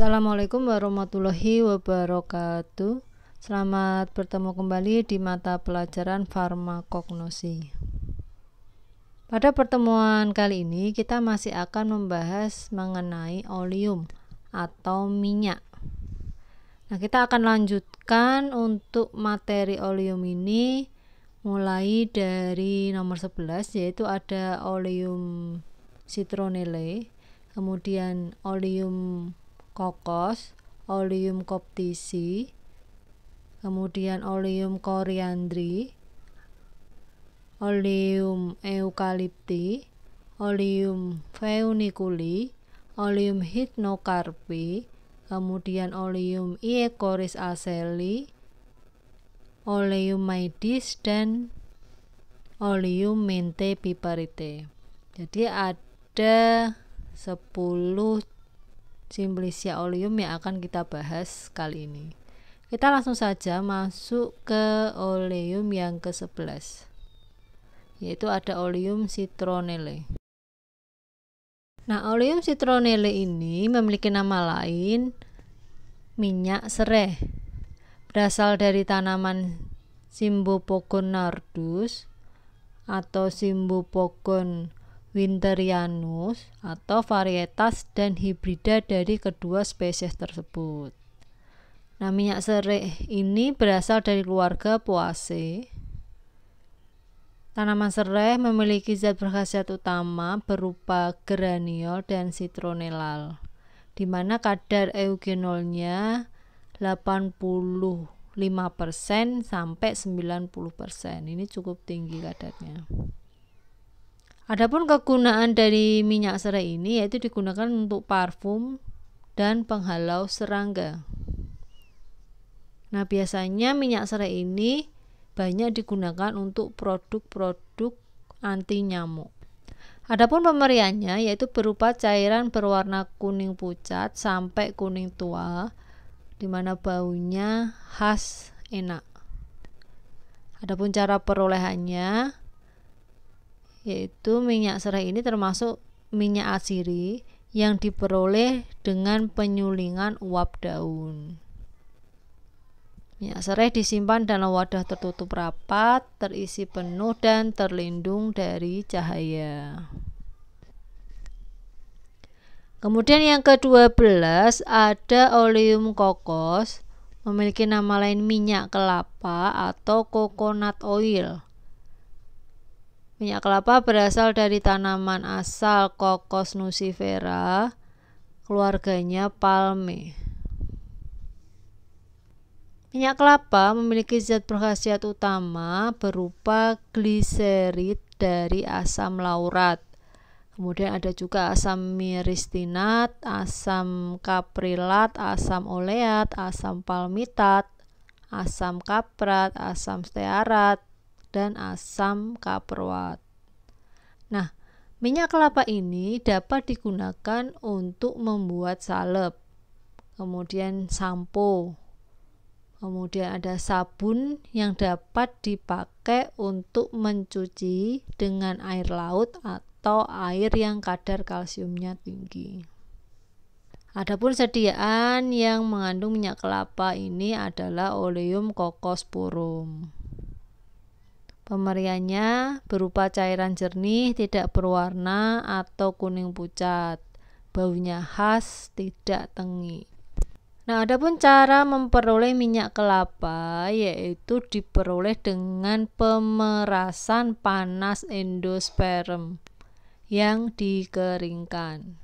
Assalamualaikum warahmatullahi wabarakatuh. Selamat bertemu kembali di mata pelajaran farmakognosi. Pada pertemuan kali ini kita masih akan membahas mengenai oleum atau minyak. Nah, kita akan lanjutkan untuk materi oleum ini mulai dari nomor 11, yaitu ada oleum citronelle, kemudian oleum kokos, oleum koptisi, kemudian oleum koriandri, oleum eukalipti, oleum feuniculi, oleum hypnocarpi, kemudian oleum Iecoris aceli, oleum maedis, dan oleum menthe piperite. Jadi ada 10 Simplicia oleum yang akan kita bahas kali ini. Kita langsung saja masuk ke oleum yang ke-11, yaitu ada oleum citronelle. Nah, oleum citronelle ini memiliki nama lain minyak serai. Berasal dari tanaman Cymbopogon nardus atau Cymbopogon winterianus atau varietas dan hibrida dari kedua spesies tersebut. Nah, minyak serai ini berasal dari keluarga Poaceae. Tanaman serai memiliki zat berkhasiat utama berupa geraniol dan citronellal, di mana kadar eugenolnya 85% sampai 90%. Ini cukup tinggi kadarnya. Adapun kegunaan dari minyak serai ini yaitu digunakan untuk parfum dan penghalau serangga. Nah, biasanya minyak serai ini banyak digunakan untuk produk-produk anti nyamuk. Adapun pemberiannya yaitu berupa cairan berwarna kuning pucat sampai kuning tua, di mana baunya khas enak. Adapun cara perolehannya yaitu minyak serai ini termasuk minyak atsiri yang diperoleh dengan penyulingan uap daun. Minyak serai disimpan dalam wadah tertutup rapat, terisi penuh dan terlindung dari cahaya. Kemudian yang ke-12 ada oleum kokos, memiliki nama lain minyak kelapa atau coconut oil. Minyak kelapa berasal dari tanaman asal Cocos nucifera, keluarganya Palmae. Minyak kelapa memiliki zat berkhasiat utama berupa gliserid dari asam laurat. Kemudian ada juga asam myristinat, asam kaprilat, asam oleat, asam palmitat, asam kaprat, asam stearat, dan asam kaproat. Nah, minyak kelapa ini dapat digunakan untuk membuat salep, kemudian sampo, kemudian ada sabun yang dapat dipakai untuk mencuci dengan air laut atau air yang kadar kalsiumnya tinggi. Adapun sediaan yang mengandung minyak kelapa ini adalah oleum cocosporum. Pemberiannya berupa cairan jernih, tidak berwarna atau kuning pucat. Baunya khas, tidak tengi. Nah, adapun cara memperoleh minyak kelapa yaitu diperoleh dengan pemerasan panas endosperm yang dikeringkan.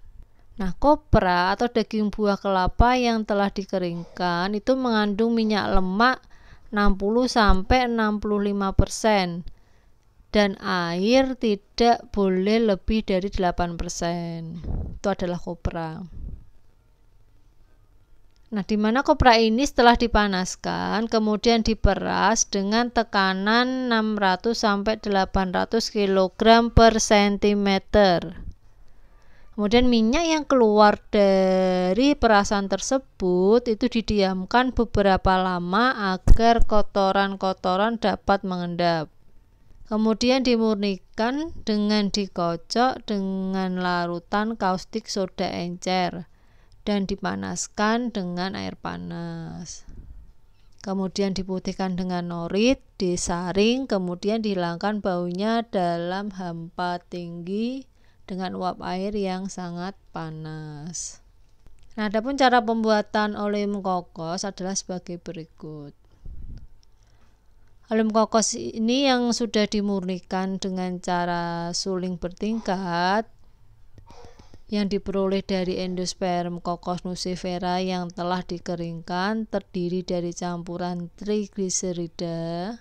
Nah, kopra atau daging buah kelapa yang telah dikeringkan itu mengandung minyak lemak 60-65% dan air tidak boleh lebih dari 8%. Itu adalah kopra. Nah, di mana kopra ini setelah dipanaskan kemudian diperas dengan tekanan 600-800 kg per cm. Kemudian minyak yang keluar dari perasan tersebut itu didiamkan beberapa lama agar kotoran-kotoran dapat mengendap. Kemudian dimurnikan dengan dikocok dengan larutan kaustik soda encer dan dipanaskan dengan air panas. Kemudian diputihkan dengan norit, disaring, kemudian dihilangkan baunya dalam hampa tinggi dengan uap air yang sangat panas. Nah, adapun cara pembuatan oleum kokos adalah sebagai berikut. Oleum kokos ini yang sudah dimurnikan dengan cara suling bertingkat yang diperoleh dari endosperm Cocos nucifera yang telah dikeringkan, terdiri dari campuran trigliserida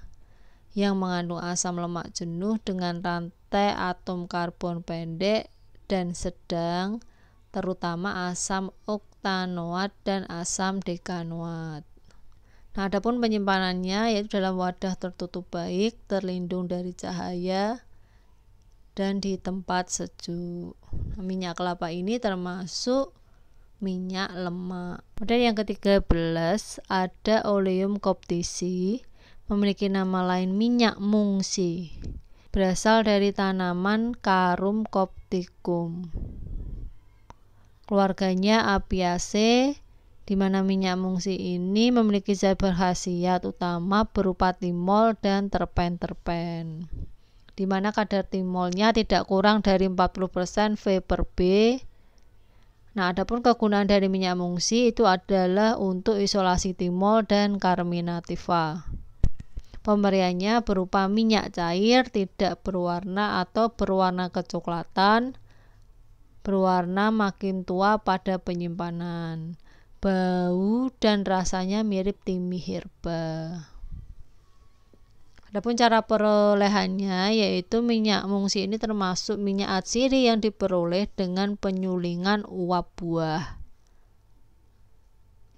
yang mengandung asam lemak jenuh dengan rantai atom karbon pendek dan sedang, terutama asam oktanoat dan asam dekanoat. Nah, adapun penyimpanannya yaitu dalam wadah tertutup baik, terlindung dari cahaya, dan di tempat sejuk. Minyak kelapa ini termasuk minyak lemak. Kemudian yang ke-13 ada Oleum coptici, memiliki nama lain minyak mungsi, berasal dari tanaman Carum copticum. Keluarganya Apiaceae, di mana minyak mungsi ini memiliki zat berkhasiat utama berupa timol dan terpen-terpen, di mana kadar timolnya tidak kurang dari 40% V/B. Nah, adapun kegunaan dari minyak mungsi itu adalah untuk isolasi timol dan carminativa. Pemberiannya berupa minyak cair, tidak berwarna atau berwarna kecoklatan, berwarna makin tua pada penyimpanan. Bau dan rasanya mirip timih herba. Adapun cara perolehannya yaitu minyak mungsi ini termasuk minyak atsiri yang diperoleh dengan penyulingan uap buah.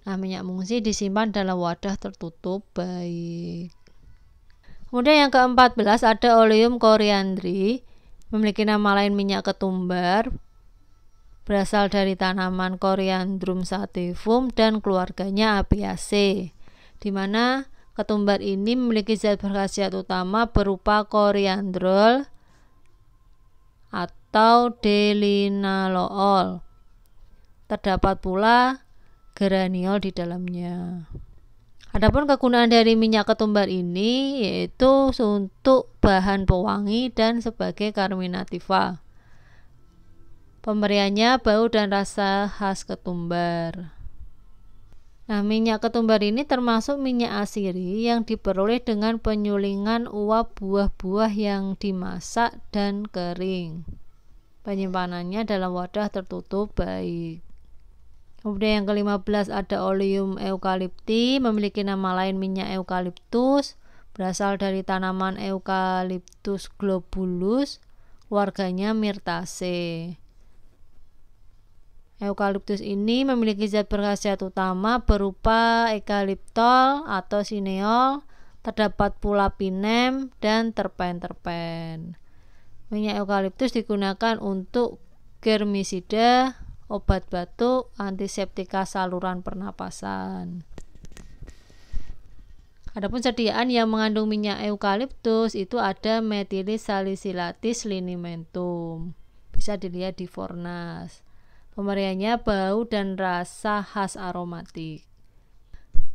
Nah, minyak mungsi disimpan dalam wadah tertutup baik. Kemudian yang ke-14 ada Oleum coriandri, memiliki nama lain minyak ketumbar, berasal dari tanaman Coriandrum sativum dan keluarganya Apiaceae, di mana ketumbar ini memiliki zat berkhasiat utama berupa koriandrol atau delinalool. Terdapat pula geraniol di dalamnya. Adapun kegunaan dari minyak ketumbar ini yaitu untuk bahan pewangi dan sebagai carminativa. Pemberiannya bau dan rasa khas ketumbar. Nah, minyak ketumbar ini termasuk minyak asiri yang diperoleh dengan penyulingan uap buah-buah yang dimasak dan kering. Penyimpanannya dalam wadah tertutup baik. Kemudian yang ke-15 ada Oleum eucalypti, memiliki nama lain minyak eukaliptus, berasal dari tanaman Eucalyptus globulus, keluarganya Myrtaceae. Eukaliptus ini memiliki zat berkhasiat utama berupa eukaliptol atau sineol, terdapat pula pinem dan terpen-terpen. Minyak eukaliptus digunakan untuk germisida, obat batuk, antiseptika saluran pernapasan. Adapun sediaan yang mengandung minyak eukaliptus itu ada Methylis salicilatis linimentum. Bisa dilihat di Fornas. Pemberiannya bau dan rasa khas aromatik.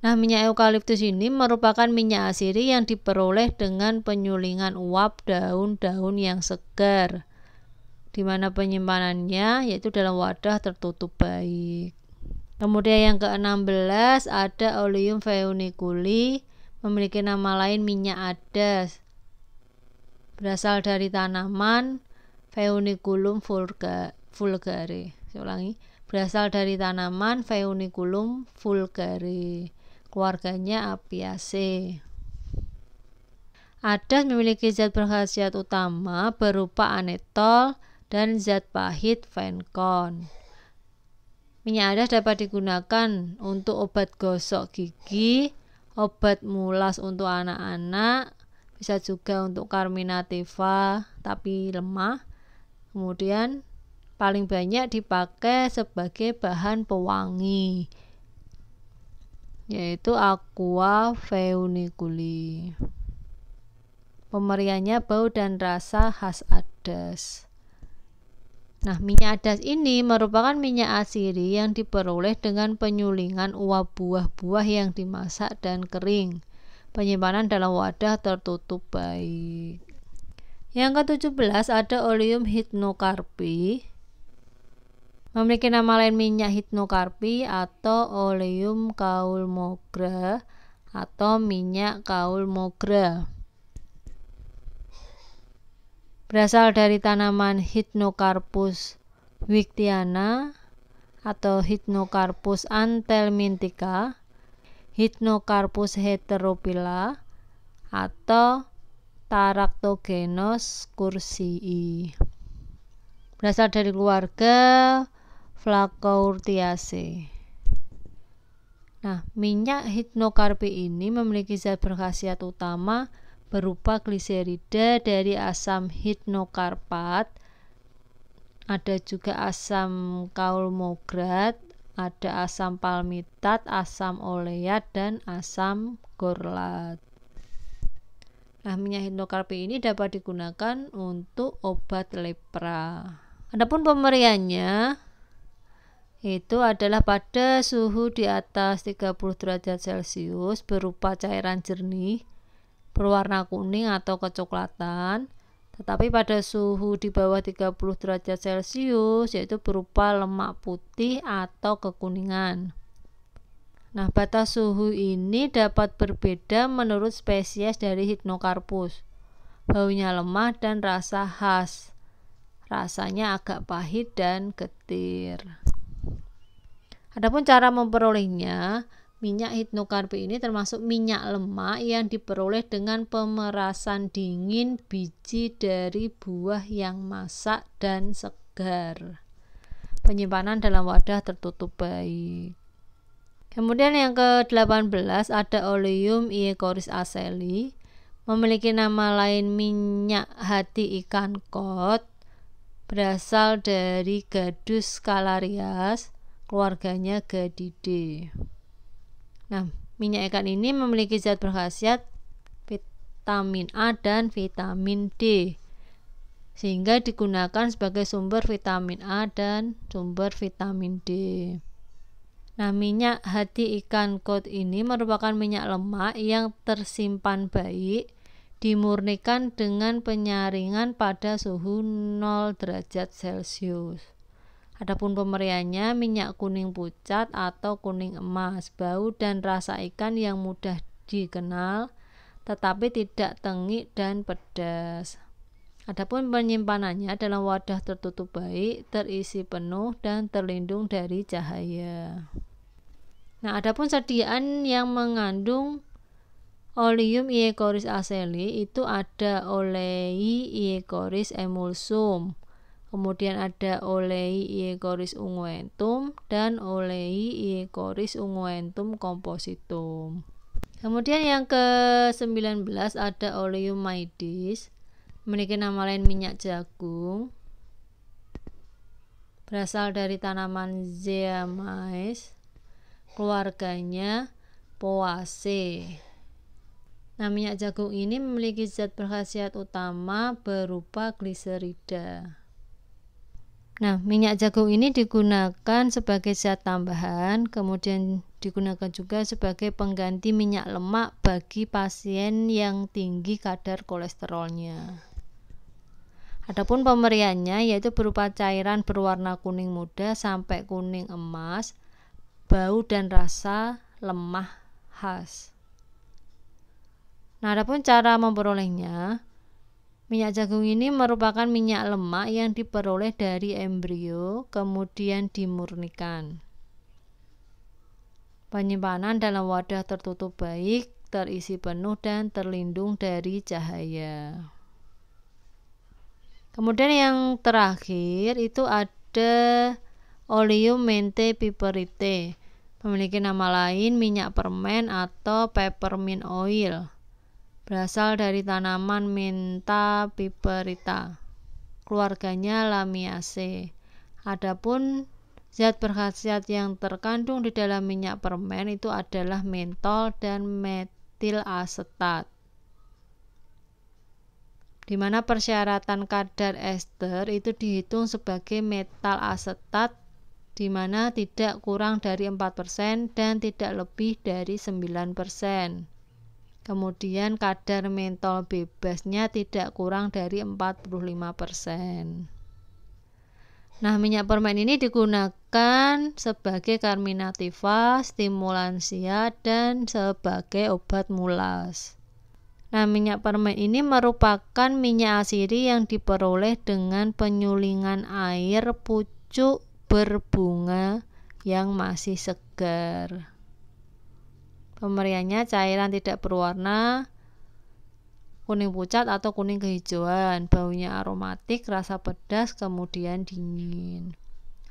Nah, minyak eukaliptus ini merupakan minyak asiri yang diperoleh dengan penyulingan uap daun-daun yang segar, di mana penyimpanannya yaitu dalam wadah tertutup baik. Kemudian yang ke-16 ada Oleum feuniculi, memiliki nama lain minyak adas, berasal dari tanaman Feuniculum vulgare. Saya ulangi, berasal dari tanaman Feuniculum vulgare, keluarganya Apiaceae. Adas memiliki zat berkhasiat utama berupa anetol dan zat pahit venkon. Minyak adas dapat digunakan untuk obat gosok gigi, obat mulas untuk anak-anak, bisa juga untuk carminativa tapi lemah, kemudian paling banyak dipakai sebagai bahan pewangi, yaitu aqua feuniculi. Pemberiannya bau dan rasa khas adas. Nah, minyak adas ini merupakan minyak asiri yang diperoleh dengan penyulingan uap buah-buah yang dimasak dan kering. Penyimpanan dalam wadah tertutup baik. Yang ke-17 ada Oleum hypnocarpi. Memiliki nama lain minyak hypnocarpi atau Oleum kaulmogra atau minyak kaulmogra. Berasal dari tanaman Hypnocarpus wigtiana atau Hypnocarpus anthelmintica, Hypnocarpus heterophylla atau Taractogenos cursii. Berasal dari keluarga Flacourtiaceae. Nah, minyak hypnocarpi ini memiliki zat berkhasiat utama berupa gliserida dari asam hypnocarpat, ada juga asam kaulmograt, ada asam palmitat, asam oleat, dan asam gorlat. Nah, minyak hypnocarpi ini dapat digunakan untuk obat lepra. Adapun pemberiannya itu adalah pada suhu di atas 30 derajat Celcius berupa cairan jernih berwarna kuning atau kecoklatan, tetapi pada suhu di bawah 30 derajat Celcius yaitu berupa lemak putih atau kekuningan. Nah, batas suhu ini dapat berbeda menurut spesies dari Hypnocarpus. Baunya lemah dan rasa khas. Rasanya agak pahit dan getir. Adapun cara memperolehnya, minyak hypnocarpi ini termasuk minyak lemak yang diperoleh dengan pemerasan dingin biji dari buah yang masak dan segar. Penyimpanan dalam wadah tertutup baik. Kemudian yang ke-18 ada Oleum Iecoris aceli, memiliki nama lain minyak hati ikan kod, berasal dari Gadus scalarias, keluarganya Gadidae. Nah, minyak ikan ini memiliki zat berkhasiat vitamin A dan vitamin D, sehingga digunakan sebagai sumber vitamin A dan sumber vitamin D. Nah, minyak hati ikan kod ini merupakan minyak lemak yang tersimpan baik, dimurnikan dengan penyaringan pada suhu 0 derajat Celcius. Adapun pemberiannya minyak kuning pucat atau kuning emas, bau dan rasa ikan yang mudah dikenal, tetapi tidak tengik dan pedas. Adapun penyimpanannya dalam wadah tertutup baik, terisi penuh dan terlindung dari cahaya. Nah, adapun sediaan yang mengandung Oleum Iecoris aceli itu ada Olei Iecoris emulsum, kemudian ada Olei Iecoris unguentum dan Olei Iecoris unguentum compositum. Kemudian yang ke-19 ada Oleum maidis, memiliki nama lain minyak jagung, berasal dari tanaman Zea mays, keluarganya Poaceae. Nah, minyak jagung ini memiliki zat berkhasiat utama berupa gliserida. Nah, minyak jagung ini digunakan sebagai zat tambahan, kemudian digunakan juga sebagai pengganti minyak lemak bagi pasien yang tinggi kadar kolesterolnya. Adapun pemberiannya yaitu berupa cairan berwarna kuning muda sampai kuning emas, bau dan rasa lemah khas. Nah, adapun cara memperolehnya, minyak jagung ini merupakan minyak lemak yang diperoleh dari embrio, kemudian dimurnikan. Penyimpanan dalam wadah tertutup baik, terisi penuh dan terlindung dari cahaya. Kemudian yang terakhir itu ada Oleum menthe piperite, memiliki nama lain minyak permen atau peppermint oil, berasal dari tanaman Mentha piperita, keluarganya Lamiaceae. Adapun zat berkhasiat yang terkandung di dalam minyak permen itu adalah mentol dan metil asetat. Di mana persyaratan kadar ester itu dihitung sebagai metal asetat di mana tidak kurang dari 4% dan tidak lebih dari 9%. Kemudian kadar mentol bebasnya tidak kurang dari 45%. Nah, minyak permen ini digunakan sebagai karminativa, stimulansia, dan sebagai obat mulas. Nah, minyak permen ini merupakan minyak asiri yang diperoleh dengan penyulingan air pucuk berbunga yang masih segar. Pemberiannya cairan tidak berwarna, kuning pucat atau kuning kehijauan, baunya aromatik, rasa pedas, kemudian dingin.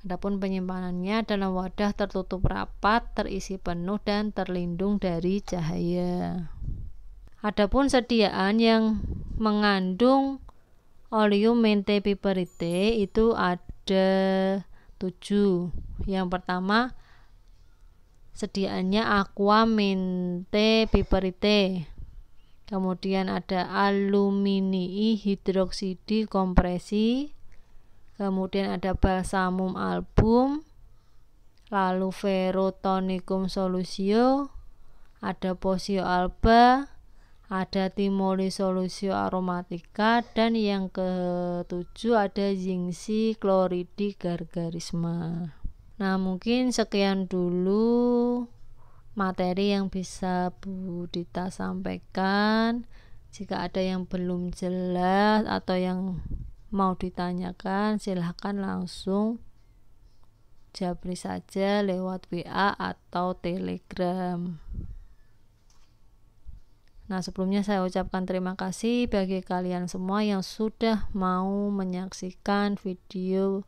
Adapun penyimpanannya dalam wadah tertutup rapat, terisi penuh, dan terlindung dari cahaya. Adapun sediaan yang mengandung Oleum Menthe Piperite itu ada 7. Yang pertama, sediaannya Aqua Menthe Piperite. Kemudian ada Aluminii hidroksidi kompresi. Kemudian ada Balsamum album. Lalu Verotonicum solusio. Ada Posio alba. Ada Timoli solusio aromatica, dan yang ke-7 ada Zingsi chloridi gargarisma. Nah, mungkin sekian dulu materi yang bisa Bu Dita sampaikan. Jika ada yang belum jelas atau yang mau ditanyakan, silahkan langsung japri saja lewat WA atau Telegram. Nah, sebelumnya saya ucapkan terima kasih bagi kalian semua yang sudah mau menyaksikan video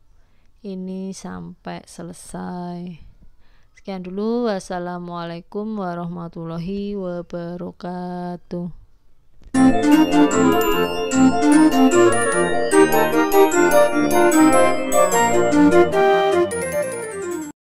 ini sampai selesai. Sekian dulu. Wassalamualaikum warahmatullahi wabarakatuh.